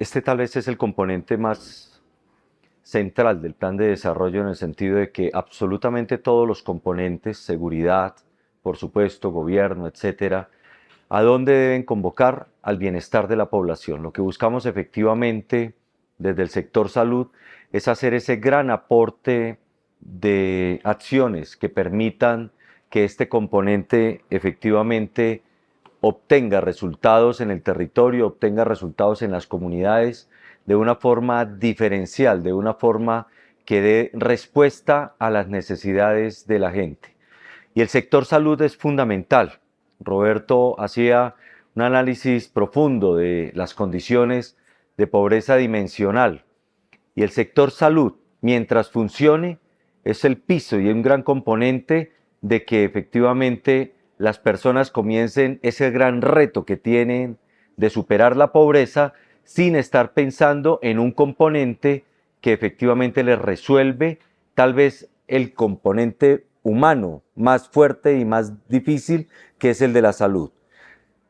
Este tal vez es el componente más central del plan de desarrollo en el sentido de que absolutamente todos los componentes, seguridad, por supuesto, gobierno, etcétera, ¿a dónde deben convocar? Al bienestar de la población. Lo que buscamos efectivamente desde el sector salud es hacer ese gran aporte de acciones que permitan que este componente efectivamente obtenga resultados en el territorio, obtenga resultados en las comunidades de una forma diferencial, de una forma que dé respuesta a las necesidades de la gente. Y el sector salud es fundamental. Roberto hacía un análisis profundo de las condiciones de pobreza dimensional. Y el sector salud, mientras funcione, es el piso y un gran componente de que efectivamente las personas comiencen ese gran reto que tienen de superar la pobreza sin estar pensando en un componente que efectivamente les resuelve tal vez el componente humano más fuerte y más difícil, que es el de la salud.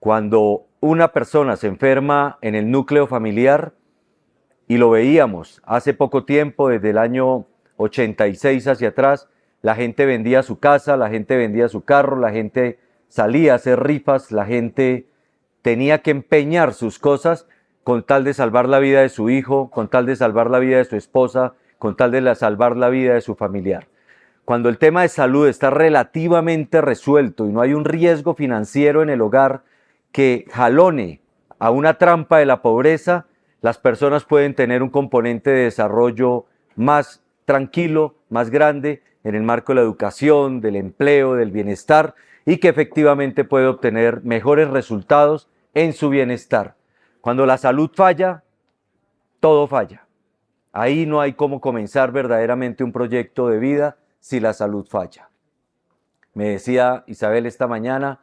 Cuando una persona se enferma en el núcleo familiar, y lo veíamos hace poco tiempo, desde el año 86 hacia atrás, la gente vendía su casa, la gente vendía su carro, la gente salía a hacer rifas, la gente tenía que empeñar sus cosas con tal de salvar la vida de su hijo, con tal de salvar la vida de su esposa, con tal de salvar la vida de su familiar. Cuando el tema de salud está relativamente resuelto y no hay un riesgo financiero en el hogar que jalone a una trampa de la pobreza, las personas pueden tener un componente de desarrollo más tranquilo, más grande, en el marco de la educación, del empleo, del bienestar, y que efectivamente puede obtener mejores resultados en su bienestar. Cuando la salud falla, todo falla. Ahí no hay cómo comenzar verdaderamente un proyecto de vida si la salud falla. Me decía Isabel esta mañana,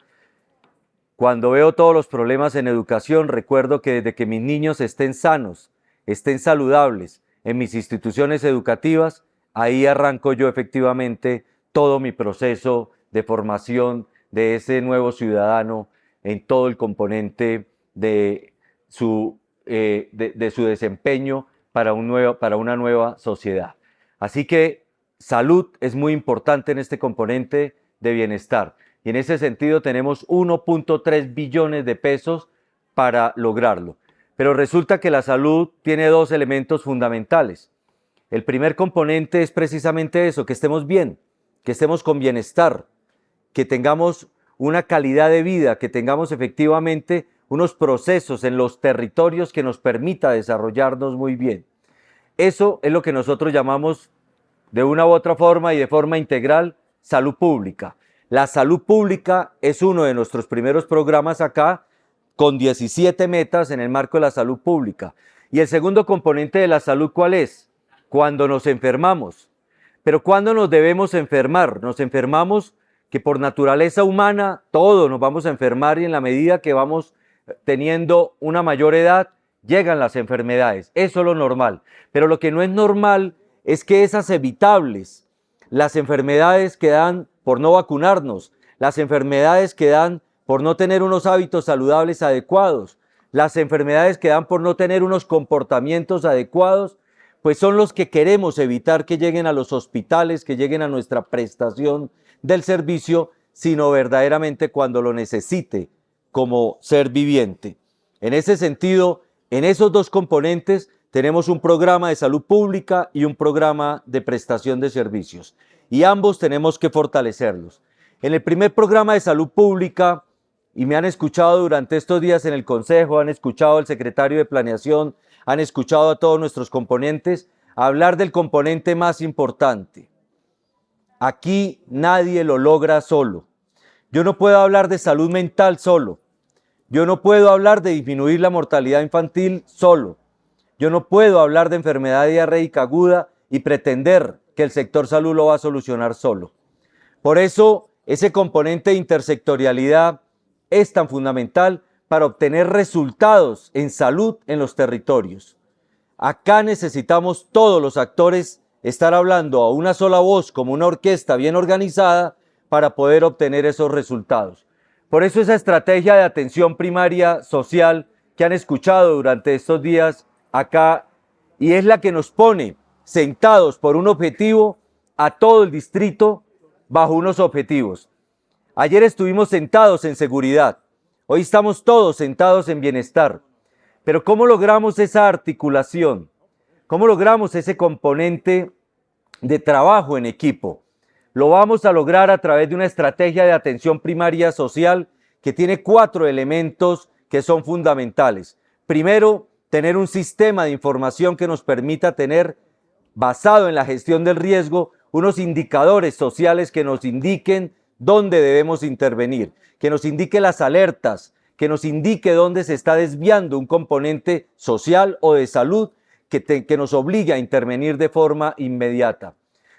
cuando veo todos los problemas en educación, recuerdo que desde que mis niños estén sanos, estén saludables en mis instituciones educativas, ahí arranco yo efectivamente todo mi proceso de formación de ese nuevo ciudadano en todo el componente de su desempeño para una nueva sociedad. Así que salud es muy importante en este componente de bienestar. Y en ese sentido tenemos 1.3 billones de pesos para lograrlo. Pero resulta que la salud tiene dos elementos fundamentales. El primer componente es precisamente eso, que estemos bien, que estemos con bienestar, que tengamos una calidad de vida, que tengamos efectivamente unos procesos en los territorios que nos permita desarrollarnos muy bien. Eso es lo que nosotros llamamos de una u otra forma y de forma integral salud pública. La salud pública es uno de nuestros primeros programas acá, con 17 metas en el marco de la salud pública. Y el segundo componente de la salud, ¿cuál es? Cuando nos enfermamos. Pero ¿cuándo nos debemos enfermar? Nos enfermamos que por naturaleza humana todos nos vamos a enfermar y en la medida que vamos teniendo una mayor edad, llegan las enfermedades. Eso es lo normal. Pero lo que no es normal es que esas evitables, las enfermedades que dan por no vacunarnos, las enfermedades que dan por no tener unos hábitos saludables adecuados, las enfermedades que dan por no tener unos comportamientos adecuados, pues son los que queremos evitar que lleguen a los hospitales, que lleguen a nuestra prestación del servicio, sino verdaderamente cuando lo necesite como ser viviente. En ese sentido, en esos dos componentes tenemos un programa de salud pública y un programa de prestación de servicios. Y ambos tenemos que fortalecerlos. En el primer programa de salud pública, y me han escuchado durante estos días en el Consejo, han escuchado al secretario de Planeación, han escuchado a todos nuestros componentes hablar del componente más importante. Aquí nadie lo logra solo. Yo no puedo hablar de salud mental solo. Yo no puedo hablar de disminuir la mortalidad infantil solo. Yo no puedo hablar de enfermedad diarreica aguda y pretender que el sector salud lo va a solucionar solo. Por eso, ese componente de intersectorialidad es tan fundamental para obtener resultados en salud en los territorios. Acá necesitamos todos los actores estar hablando a una sola voz como una orquesta bien organizada para poder obtener esos resultados. Por eso esa estrategia de atención primaria social que han escuchado durante estos días acá, y es la que nos pone sentados por un objetivo a todo el distrito bajo unos objetivos. Ayer estuvimos sentados en seguridad, hoy estamos todos sentados en bienestar. Pero ¿cómo logramos esa articulación? ¿Cómo logramos ese componente de trabajo en equipo? Lo vamos a lograr a través de una estrategia de atención primaria social que tiene 4 elementos que son fundamentales. Primero, tener un sistema de información que nos permita tener, basado en la gestión del riesgo, unos indicadores sociales que nos indiquen dónde debemos intervenir, que nos indique las alertas, que nos indique dónde se está desviando un componente social o de salud que nos obligue a intervenir de forma inmediata.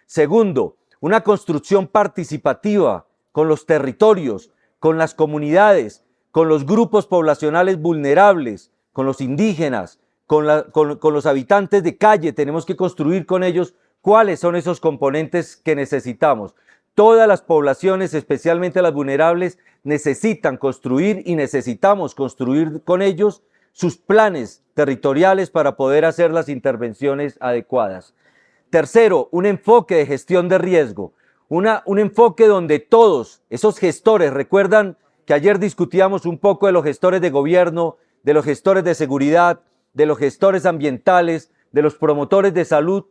Segundo, una construcción participativa con los territorios, con las comunidades, con los grupos poblacionales vulnerables, con los indígenas, con los habitantes de calle. Tenemos que construir con ellos cuáles son esos componentes que necesitamos. Todas las poblaciones, especialmente las vulnerables, necesitan construir y necesitamos construir con ellos sus planes territoriales para poder hacer las intervenciones adecuadas. Tercero, un enfoque de gestión de riesgo, un enfoque donde todos esos gestores, recuerdan que ayer discutíamos un poco de los gestores de gobierno, de los gestores de seguridad, de los gestores ambientales, de los promotores de salud,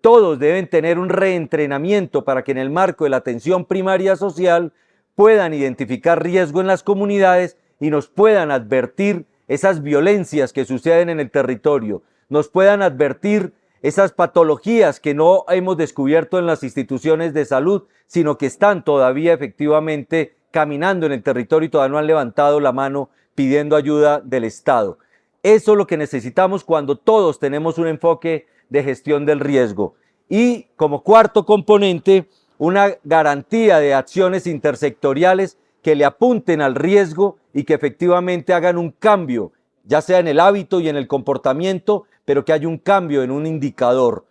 todos deben tener un reentrenamiento para que en el marco de la atención primaria social puedan identificar riesgo en las comunidades y nos puedan advertir esas violencias que suceden en el territorio, nos puedan advertir esas patologías que no hemos descubierto en las instituciones de salud, sino que están todavía efectivamente caminando en el territorio y todavía no han levantado la mano pidiendo ayuda del Estado. Eso es lo que necesitamos cuando todos tenemos un enfoque de gestión del riesgo. Y como cuarto componente, una garantía de acciones intersectoriales que le apunten al riesgo y que efectivamente hagan un cambio, ya sea en el hábito y en el comportamiento, pero que haya un cambio en un indicador.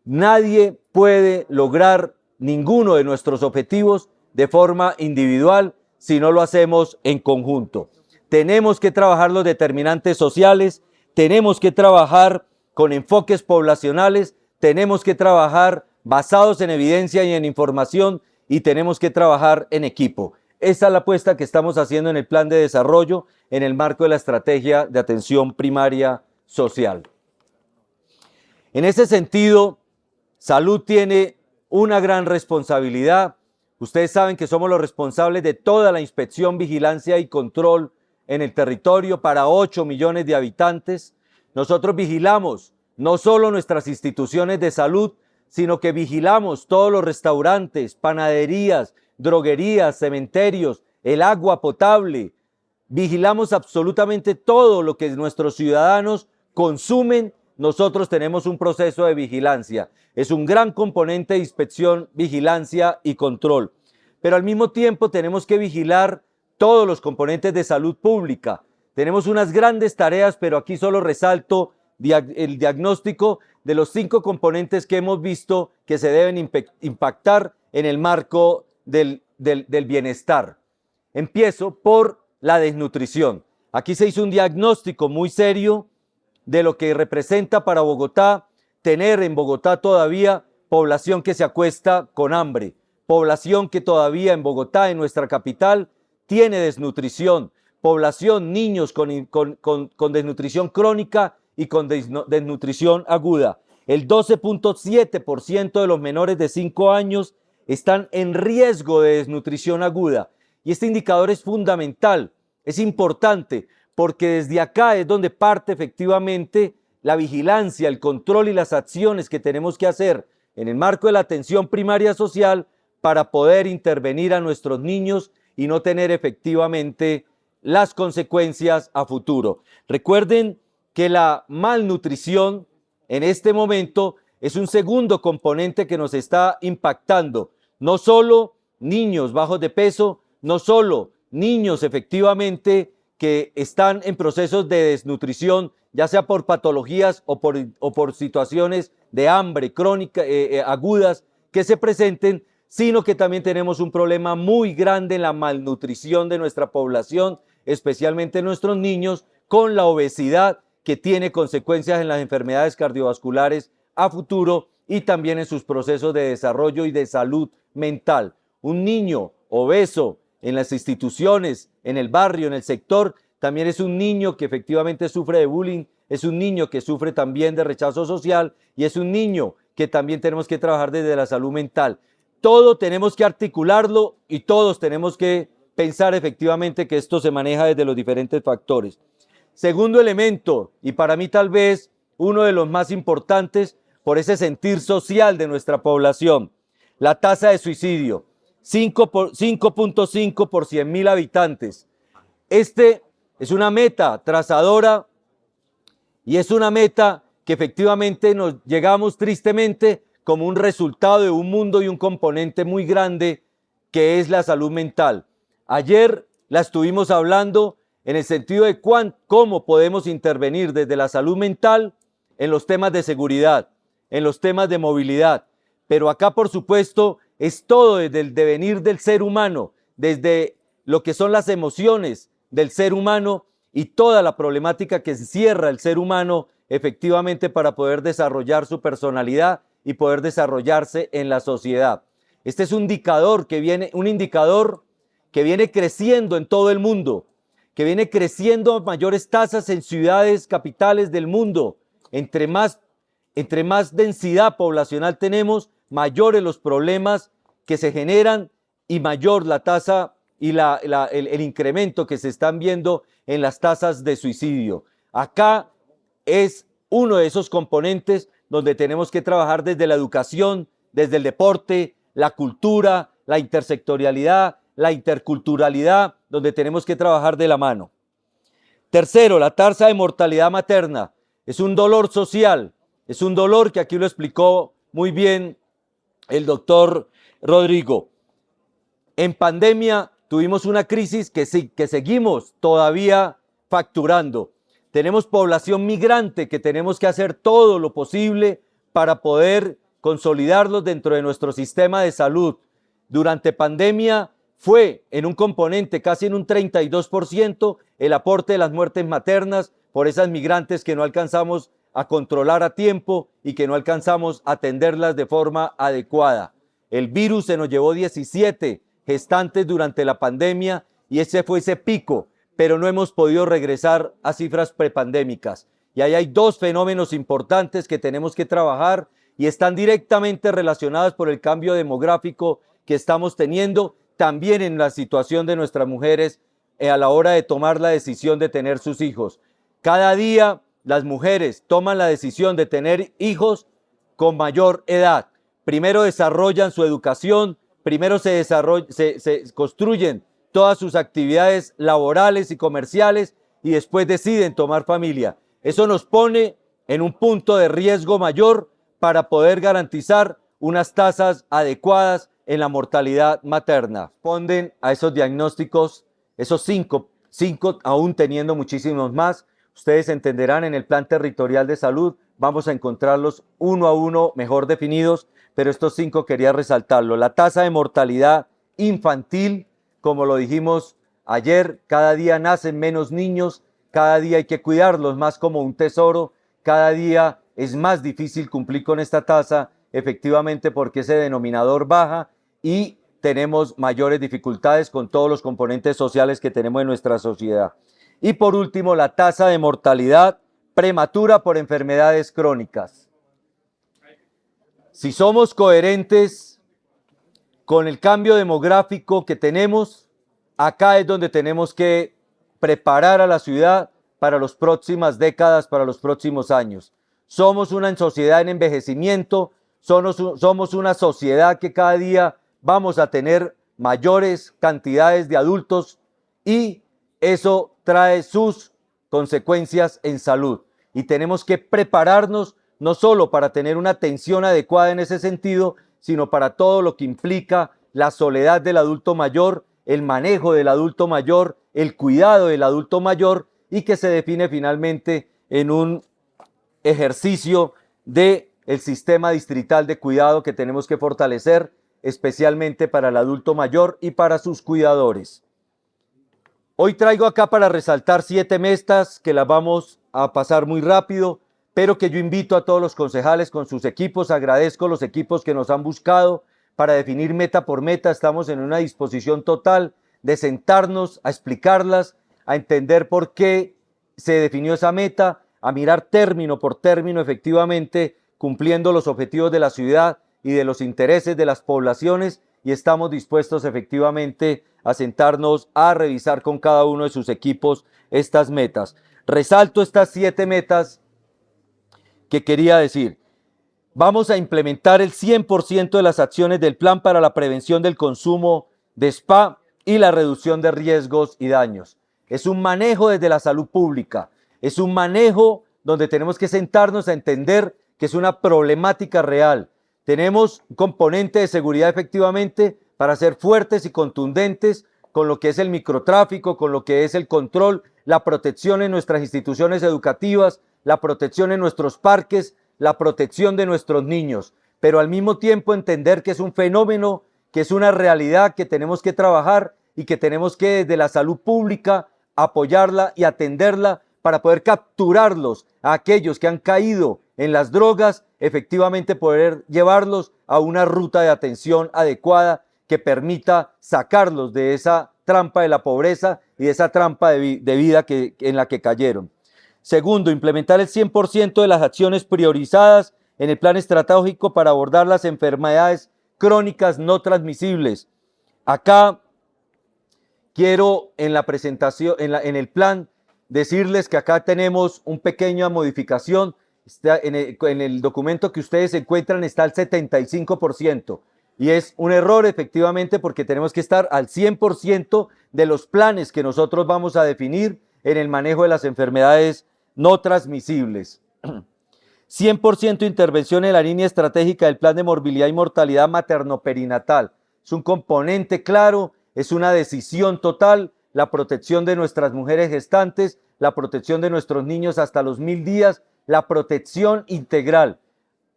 Nadie puede lograr ninguno de nuestros objetivos de forma individual si no lo hacemos en conjunto. Tenemos que trabajar los determinantes sociales, tenemos que trabajar con enfoques poblacionales, tenemos que trabajar basados en evidencia y en información y tenemos que trabajar en equipo. Esa es la apuesta que estamos haciendo en el plan de desarrollo en el marco de la estrategia de atención primaria social. En ese sentido, Salud tiene una gran responsabilidad. Ustedes saben que somos los responsables de toda la inspección, vigilancia y control en el territorio para 8 millones de habitantes. Nosotros vigilamos no solo nuestras instituciones de salud, sino que vigilamos todos los restaurantes, panaderías, droguerías, cementerios, el agua potable. Vigilamos absolutamente todo lo que nuestros ciudadanos consumen. Nosotros tenemos un proceso de vigilancia. Es un gran componente de inspección, vigilancia y control. Pero al mismo tiempo tenemos que vigilar todos los componentes de salud pública. Tenemos unas grandes tareas, pero aquí solo resalto el diagnóstico de los 5 componentes que hemos visto que se deben impactar en el marco del bienestar. Empiezo por la desnutrición. Aquí se hizo un diagnóstico muy serio de lo que representa para Bogotá tener en Bogotá todavía población que se acuesta con hambre, población que todavía en Bogotá, en nuestra capital, tiene desnutrición, población, niños con desnutrición crónica y con desnutrición aguda. El 12.7% de los menores de 5 años están en riesgo de desnutrición aguda. Y este indicador es fundamental, es importante, porque desde acá es donde parte efectivamente la vigilancia, el control y las acciones que tenemos que hacer en el marco de la atención primaria social para poder intervenir a nuestros niños y no tener efectivamente las consecuencias a futuro. Recuerden que la malnutrición en este momento es un segundo componente que nos está impactando. No solo niños bajos de peso, no solo niños efectivamente que están en procesos de desnutrición, ya sea por patologías o por situaciones de hambre crónica, agudas que se presenten, sino que también tenemos un problema muy grande en la malnutrición de nuestra población, especialmente nuestros niños, con la obesidad, que tiene consecuencias en las enfermedades cardiovasculares a futuro y también en sus procesos de desarrollo y de salud mental. Un niño obeso en las instituciones, en el barrio, en el sector, también es un niño que efectivamente sufre de bullying, es un niño que sufre también de rechazo social y es un niño que también tenemos que trabajar desde la salud mental. Todo tenemos que articularlo y todos tenemos que pensar efectivamente que esto se maneja desde los diferentes factores. Segundo elemento, y para mí tal vez uno de los más importantes por ese sentir social de nuestra población, la tasa de suicidio, 5.5 por 100.000 habitantes. Este es una meta trazadora y es una meta que efectivamente nos llegamos tristemente como un resultado de un mundo y un componente muy grande que es la salud mental. Ayer la estuvimos hablando en el sentido de cómo podemos intervenir desde la salud mental en los temas de seguridad, en los temas de movilidad, pero acá por supuesto es todo desde el devenir del ser humano, desde lo que son las emociones del ser humano y toda la problemática que encierra el ser humano efectivamente para poder desarrollar su personalidad y poder desarrollarse en la sociedad. Este es un indicador que viene creciendo en todo el mundo, que viene creciendo a mayores tasas en ciudades capitales del mundo. Entre más densidad poblacional tenemos, mayores los problemas que se generan y mayor la tasa y el incremento que se están viendo en las tasas de suicidio. Acá es uno de esos componentes donde tenemos que trabajar desde la educación, desde el deporte, la cultura, la intersectorialidad, la interculturalidad, donde tenemos que trabajar de la mano. Tercero, la tasa de mortalidad materna. Es un dolor social, es un dolor que aquí lo explicó muy bien el doctor Rodrigo. En pandemia tuvimos una crisis que seguimos todavía facturando. Tenemos población migrante que tenemos que hacer todo lo posible para poder consolidarlos dentro de nuestro sistema de salud. Durante pandemia fue en un componente casi en un 32% el aporte de las muertes maternas por esas migrantes que no alcanzamos a controlar a tiempo y que no alcanzamos a atenderlas de forma adecuada. El virus se nos llevó 17 gestantes durante la pandemia y ese fue ese pico, pero no hemos podido regresar a cifras prepandémicas. Y ahí hay dos fenómenos importantes que tenemos que trabajar y están directamente relacionados por el cambio demográfico que estamos teniendo, también en la situación de nuestras mujeres a la hora de tomar la decisión de tener sus hijos. Cada día las mujeres toman la decisión de tener hijos con mayor edad. Primero desarrollan su educación, primero se construyen todas sus actividades laborales y comerciales y después deciden tomar familia. Eso nos pone en un punto de riesgo mayor para poder garantizar unas tasas adecuadas en la mortalidad materna. Responden a esos diagnósticos, esos cinco, aún teniendo muchísimos más. Ustedes entenderán en el Plan Territorial de Salud, vamos a encontrarlos uno a uno mejor definidos, pero estos 5 quería resaltarlo. La tasa de mortalidad infantil, como lo dijimos ayer, cada día nacen menos niños, cada día hay que cuidarlos más como un tesoro, cada día es más difícil cumplir con esta tasa, efectivamente porque ese denominador baja y tenemos mayores dificultades con todos los componentes sociales que tenemos en nuestra sociedad. Y por último, la tasa de mortalidad prematura por enfermedades crónicas. Si somos coherentes con el cambio demográfico que tenemos, acá es donde tenemos que preparar a la ciudad para las próximas décadas, para los próximos años. Somos una sociedad en envejecimiento, somos una sociedad que cada día vamos a tener mayores cantidades de adultos y eso trae sus consecuencias en salud. Y tenemos que prepararnos no solo para tener una atención adecuada en ese sentido, sino para todo lo que implica la soledad del adulto mayor, el manejo del adulto mayor, el cuidado del adulto mayor y que se define finalmente en un ejercicio del sistema distrital de cuidado que tenemos que fortalecer, especialmente para el adulto mayor y para sus cuidadores. Hoy traigo acá para resaltar 7 metas que las vamos a pasar muy rápido, pero que yo invito a todos los concejales con sus equipos. Agradezco los equipos que nos han buscado para definir meta por meta. Estamos en una disposición total de sentarnos a explicarlas, a entender por qué se definió esa meta, a mirar término por término efectivamente cumpliendo los objetivos de la ciudad y de los intereses de las poblaciones, y estamos dispuestos efectivamente a sentarnos a revisar con cada uno de sus equipos estas metas. Resalto estas 7 metas que quería decir. Vamos a implementar el 100% de las acciones del plan para la prevención del consumo de spa y la reducción de riesgos y daños. Es un manejo desde la salud pública, es un manejo donde tenemos que sentarnos a entender que es una problemática real. Tenemos un componente de seguridad efectivamente para ser fuertes y contundentes con lo que es el microtráfico, con lo que es el control, la protección en nuestras instituciones educativas, la protección en nuestros parques, la protección de nuestros niños, pero al mismo tiempo entender que es un fenómeno, que es una realidad que tenemos que trabajar y que tenemos que desde la salud pública apoyarla y atenderla para poder capturarlos a aquellos que han caído en las drogas, efectivamente poder llevarlos a una ruta de atención adecuada que permita sacarlos de esa trampa de la pobreza y de esa trampa de vida en la que cayeron. Segundo, implementar el 100% de las acciones priorizadas en el plan estratégico para abordar las enfermedades crónicas no transmisibles. Acá quiero en la presentación, en el plan, decirles que acá tenemos una pequeña modificación. En el documento que ustedes encuentran está el 75%. Y es un error efectivamente porque tenemos que estar al 100% de los planes que nosotros vamos a definir en el manejo de las enfermedades no transmisibles. 100% intervención en la línea estratégica del plan de morbilidad y mortalidad materno-perinatal. Es un componente claro, es una decisión total, la protección de nuestras mujeres gestantes, la protección de nuestros niños hasta los 1000 días, la protección integral.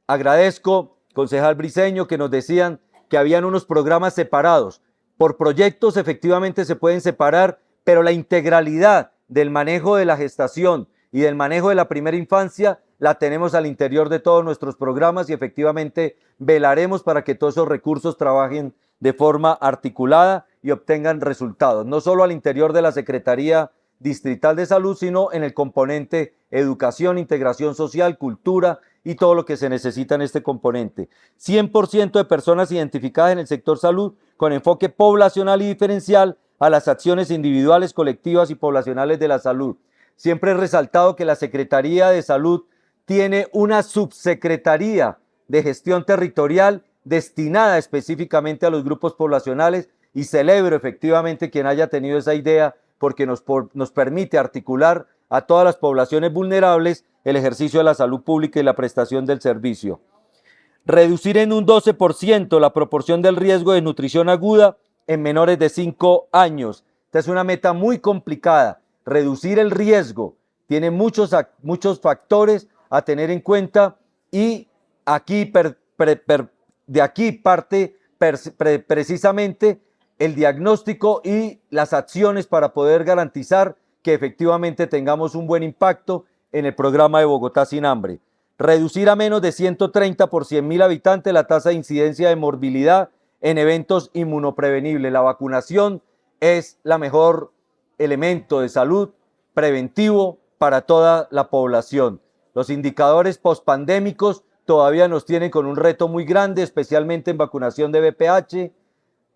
Agradezco, concejal Briceño, que nos decían que habían unos programas separados. Por proyectos efectivamente se pueden separar, pero la integralidad del manejo de la gestación y del manejo de la primera infancia la tenemos al interior de todos nuestros programas y efectivamente velaremos para que todos esos recursos trabajen de forma articulada y obtengan resultados, no solo al interior de la Secretaría Distrital de Salud, sino en el componente educación, integración social, cultura y todo lo que se necesita en este componente. 100% de personas identificadas en el sector salud con enfoque poblacional y diferencial a las acciones individuales, colectivas y poblacionales de la salud. Siempre he resaltado que la Secretaría de Salud tiene una subsecretaría de gestión territorial destinada específicamente a los grupos poblacionales y celebro efectivamente quien haya tenido esa idea porque nos permite articular a todas las poblaciones vulnerables el ejercicio de la salud pública y la prestación del servicio. Reducir en un 12% la proporción del riesgo de nutrición aguda en menores de 5 años. Esta es una meta muy complicada. Reducir el riesgo tiene muchos factores a tener en cuenta y aquí de aquí parte precisamente el diagnóstico y las acciones para poder garantizar que efectivamente tengamos un buen impacto en el programa de Bogotá sin hambre. Reducir a menos de 130 por 100.000 habitantes la tasa de incidencia de morbilidad en eventos inmunoprevenibles. La vacunación es la mejor elemento de salud preventivo para toda la población. Los indicadores pospandémicos todavía nos tienen con un reto muy grande, especialmente en vacunación de VPH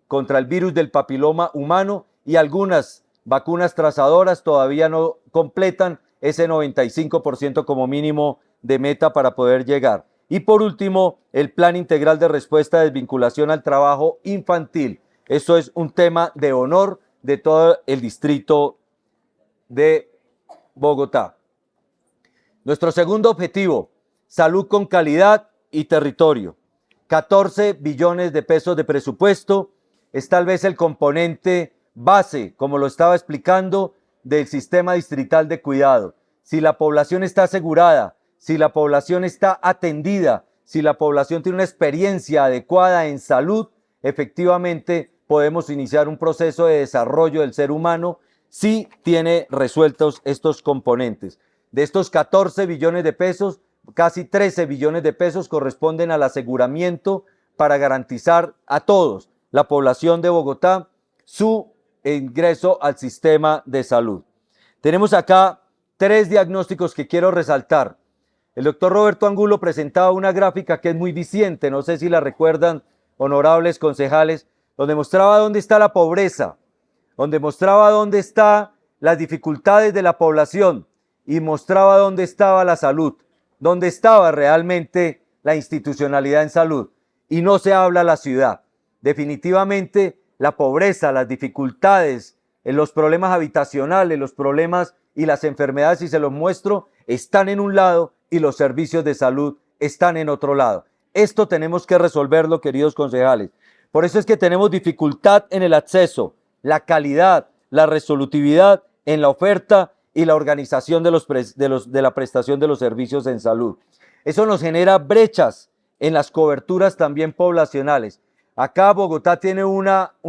contra el virus del papiloma humano, y algunas vacunas trazadoras todavía no completan ese 95% como mínimo de meta para poder llegar. Y por último, el plan integral de respuesta de desvinculación al trabajo infantil. Eso es un tema de honor de todo el distrito de Bogotá. Nuestro segundo objetivo, salud con calidad y territorio. 14 billones de pesos de presupuesto es tal vez el componente base, como lo estaba explicando, del sistema distrital de cuidado. Si la población está asegurada, si la población está atendida, si la población tiene una experiencia adecuada en salud, efectivamente podemos iniciar un proceso de desarrollo del ser humano sí tiene resueltos estos componentes. De estos 14 billones de pesos, casi 13 billones de pesos corresponden al aseguramiento para garantizar a todos, la población de Bogotá, su ingreso al sistema de salud. Tenemos acá 3 diagnósticos que quiero resaltar. El doctor Roberto Angulo presentaba una gráfica que es muy diciente, no sé si la recuerdan, honorables concejales, donde mostraba dónde está la pobreza, donde mostraba dónde están las dificultades de la población y mostraba dónde estaba la salud, dónde estaba realmente la institucionalidad en salud. Y no se habla la ciudad. Definitivamente la pobreza, las dificultades, los problemas habitacionales, los problemas y las enfermedades, si se los muestro, están en un lado y los servicios de salud están en otro lado. Esto tenemos que resolverlo, queridos concejales. Por eso es que tenemos dificultad en el acceso, la calidad, la resolutividad en la oferta y la organización de la prestación de los servicios en salud. Eso nos genera brechas en las coberturas también poblacionales. Acá Bogotá tiene un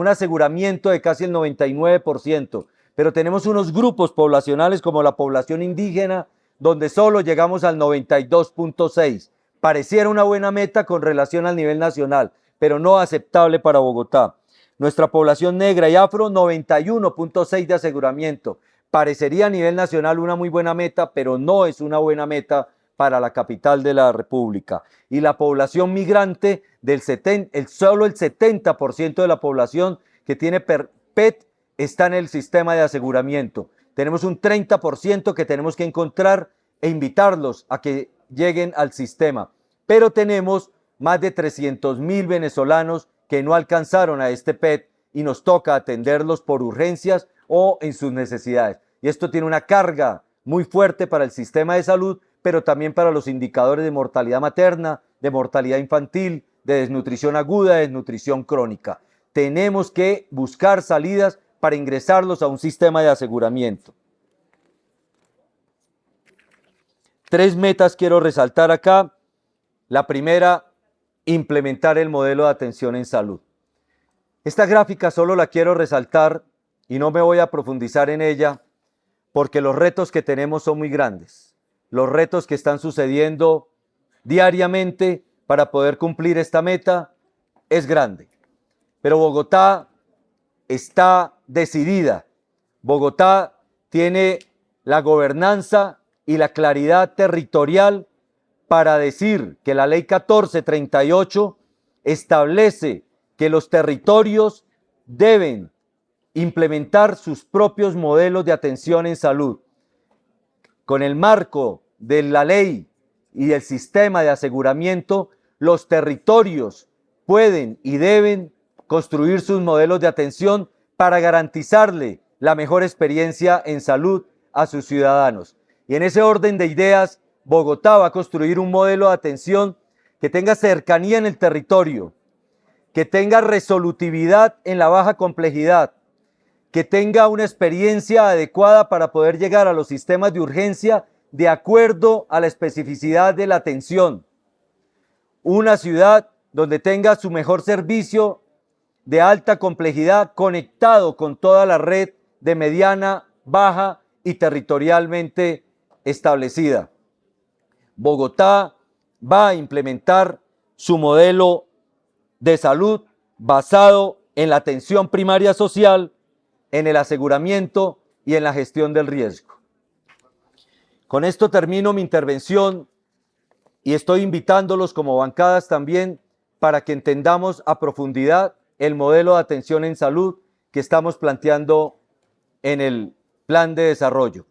aseguramiento de casi el 99%, pero tenemos unos grupos poblacionales como la población indígena, donde solo llegamos al 92.6%. Pareciera una buena meta con relación al nivel nacional, pero no aceptable para Bogotá. Nuestra población negra y afro, 91.6% de aseguramiento. Parecería a nivel nacional una muy buena meta, pero no es una buena meta para la capital de la República. Y la población migrante, solo el 70% de la población que tiene PET está en el sistema de aseguramiento. Tenemos un 30% que tenemos que encontrar e invitarlos a que lleguen al sistema. Pero tenemos más de 300.000 venezolanos que no alcanzaron a este PET y nos toca atenderlos por urgencias o en sus necesidades. Y esto tiene una carga muy fuerte para el sistema de salud, pero también para los indicadores de mortalidad materna, de mortalidad infantil, de desnutrición aguda, de desnutrición crónica. Tenemos que buscar salidas para ingresarlos a un sistema de aseguramiento. 3 metas quiero resaltar acá. La primera, implementar el modelo de atención en salud. Esta gráfica solo la quiero resaltar y no me voy a profundizar en ella porque los retos que tenemos son muy grandes. Los retos que están sucediendo diariamente para poder cumplir esta meta es grande. Pero Bogotá está decidida. Bogotá tiene la gobernanza y la claridad territorial para decir que la ley 1438 establece que los territorios deben implementar sus propios modelos de atención en salud. Con el marco de la ley y del sistema de aseguramiento, los territorios pueden y deben construir sus modelos de atención para garantizarle la mejor experiencia en salud a sus ciudadanos. Y en ese orden de ideas, Bogotá va a construir un modelo de atención que tenga cercanía en el territorio, que tenga resolutividad en la baja complejidad, que tenga una experiencia adecuada para poder llegar a los sistemas de urgencia de acuerdo a la especificidad de la atención. Una ciudad donde tenga su mejor servicio de alta complejidad conectado con toda la red de mediana, baja y territorialmente establecida. Bogotá va a implementar su modelo de salud basado en la atención primaria social, en el aseguramiento y en la gestión del riesgo. Con esto termino mi intervención y estoy invitándolos como bancadas también para que entendamos a profundidad el modelo de atención en salud que estamos planteando en el plan de desarrollo.